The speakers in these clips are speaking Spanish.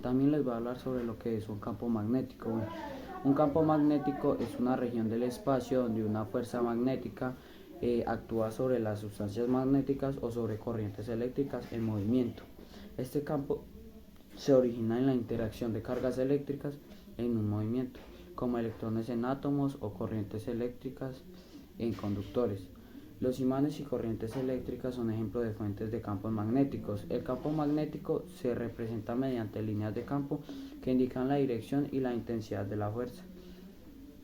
También les voy a hablar sobre lo que es un campo magnético. Bueno, un campo magnético es una región del espacio donde una fuerza magnética actúa sobre las sustancias magnéticas o sobre corrientes eléctricas en movimiento. Este campo se origina en la interacción de cargas eléctricas en un movimiento, como electrones en átomos o corrientes eléctricas en conductores. Los imanes y corrientes eléctricas son ejemplos de fuentes de campos magnéticos. El campo magnético se representa mediante líneas de campo que indican la dirección y la intensidad de la fuerza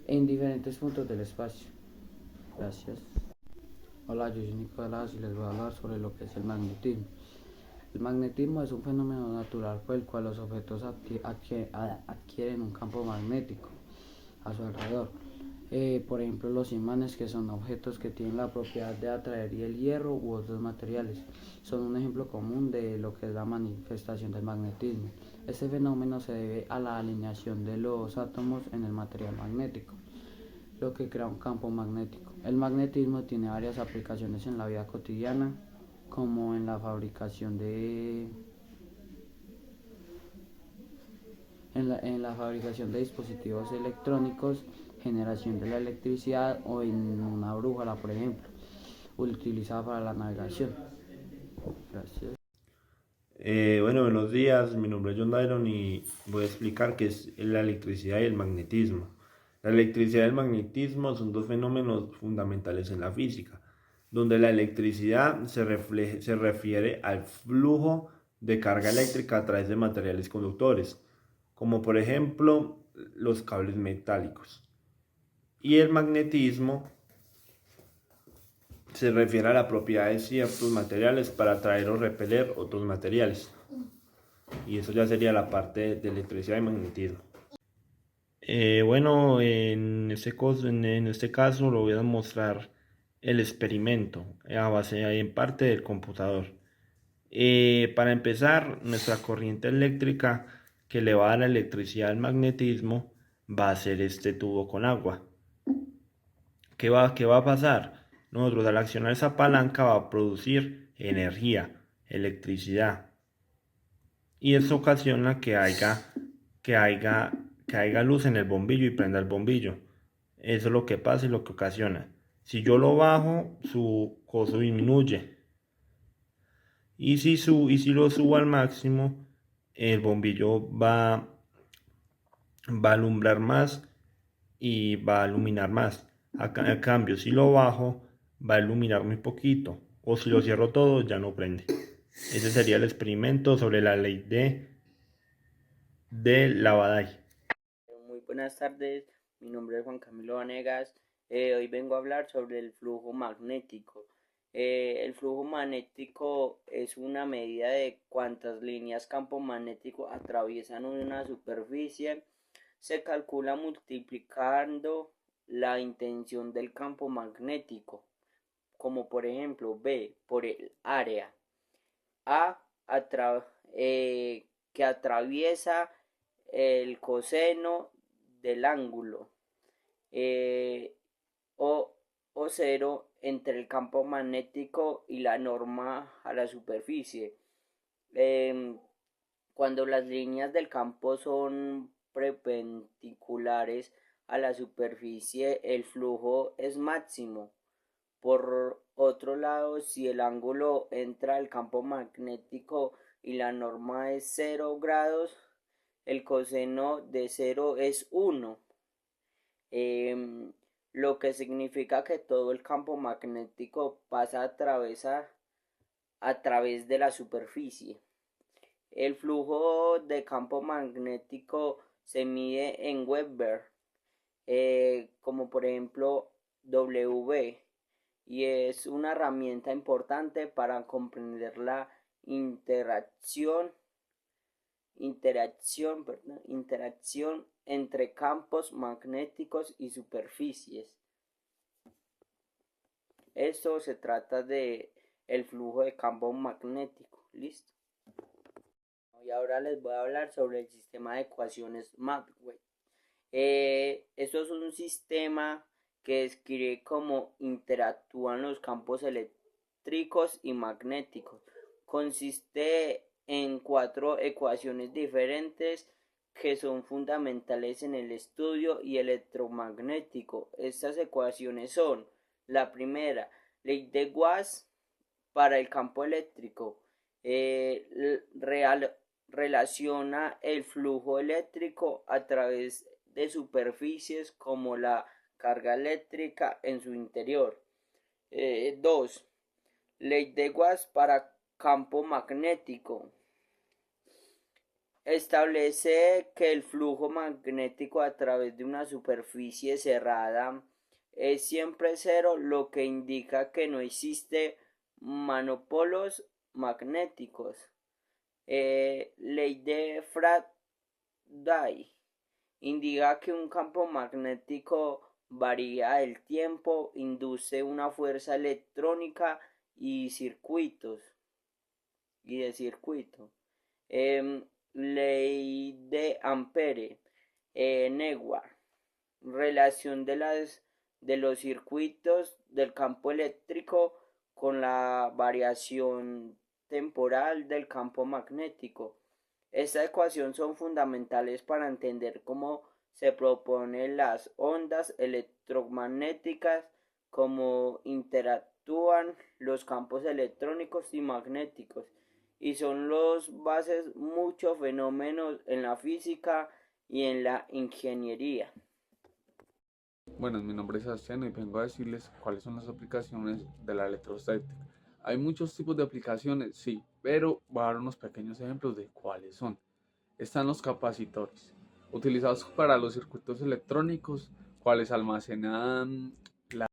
en diferentes puntos del espacio. Gracias. Hola, yo soy Nicolás y les voy a hablar sobre lo que es el magnetismo. El magnetismo es un fenómeno natural por el cual los objetos adquieren un campo magnético a su alrededor. Por ejemplo, los imanes, que son objetos que tienen la propiedad de atraer el hierro u otros materiales, son un ejemplo común de lo que es la manifestación del magnetismo. Este fenómeno se debe a la alineación de los átomos en el material magnético, lo que crea un campo magnético. El magnetismo tiene varias aplicaciones en la vida cotidiana, como en la fabricación de dispositivos electrónicos, generación de la electricidad o en una brújula, por ejemplo, utilizada para la navegación. Gracias. Bueno, buenos días, mi nombre es John Dairon y voy a explicar qué es la electricidad y el magnetismo. La electricidad y el magnetismo son dos fenómenos fundamentales en la física, donde la electricidad se refiere al flujo de carga eléctrica a través de materiales conductores, como por ejemplo los cables metálicos. Y el magnetismo se refiere a la propiedad de ciertos materiales para atraer o repeler otros materiales. Y eso ya sería la parte de electricidad y magnetismo. Bueno, en este caso lo voy a mostrar el experimento a base en parte del computador. Para empezar, nuestra corriente eléctrica que le va a dar la electricidad al magnetismo va a ser este tubo con agua. ¿Qué va a pasar? Nosotros al accionar esa palanca va a producir energía, electricidad. Y eso ocasiona que haya, que haya luz en el bombillo y prenda el bombillo. Eso es lo que pasa y lo que ocasiona. Si yo lo bajo, su costo disminuye. Y si lo subo al máximo, el bombillo va a alumbrar más y va a iluminar más. A cambio, si lo bajo, va a iluminar muy poquito. O si lo cierro todo, ya no prende. Ese sería el experimento sobre la ley de Lavadai. Muy buenas tardes, mi nombre es Juan Camilo Vanegas. Hoy vengo a hablar sobre el flujo magnético. El flujo magnético es una medida de cuántas líneas campo magnético atraviesan una superficie. Se calcula multiplicando la intención del campo magnético, como por ejemplo B por el área A que atraviesa el coseno del ángulo eh, o, o cero entre el campo magnético y la norma a la superficie. Eh, Cuando las líneas del campo son perpendiculares a la superficie, el flujo es máximo. Por otro lado, si el ángulo entra al campo magnético y la norma es 0 grados, el coseno de 0 es 1, lo que significa que todo el campo magnético pasa a través de la superficie. El flujo de campo magnético se mide en Weber, como por ejemplo W, y es una herramienta importante para comprender la interacción entre campos magnéticos y superficies. Esto se trata de el flujo de campo magnético. ¿Listo? Y ahora les voy a hablar sobre el sistema de ecuaciones Maxwell. Esto es un sistema que describe cómo interactúan los campos eléctricos y magnéticos. Consiste en 4 ecuaciones diferentes que son fundamentales en el estudio y electromagnético. Estas ecuaciones son: la primera, ley de Gauss para el campo eléctrico, relaciona el flujo eléctrico a través de superficies como la carga eléctrica en su interior. 2. Ley de Gauss para campo magnético. Establece que el flujo magnético a través de una superficie cerrada es siempre cero, lo que indica que no existe monopolos magnéticos. Ley de Faraday indica que un campo magnético varía el tiempo, induce una fuerza electrónica y de circuito. Ley de Ampere, Neumann, relación de los circuitos del campo eléctrico con la variación temporal del campo magnético. Estas ecuaciones son fundamentales para entender cómo se proponen las ondas electromagnéticas, cómo interactúan los campos electrónicos y magnéticos, y son los bases muchos fenómenos en la física y en la ingeniería. Bueno, mi nombre es Sebastián y vengo a decirles cuáles son las aplicaciones de la electrostática. Hay muchos tipos de aplicaciones, sí, pero voy a dar unos pequeños ejemplos de cuáles son. Están los capacitores, utilizados para los circuitos electrónicos, cuales almacenan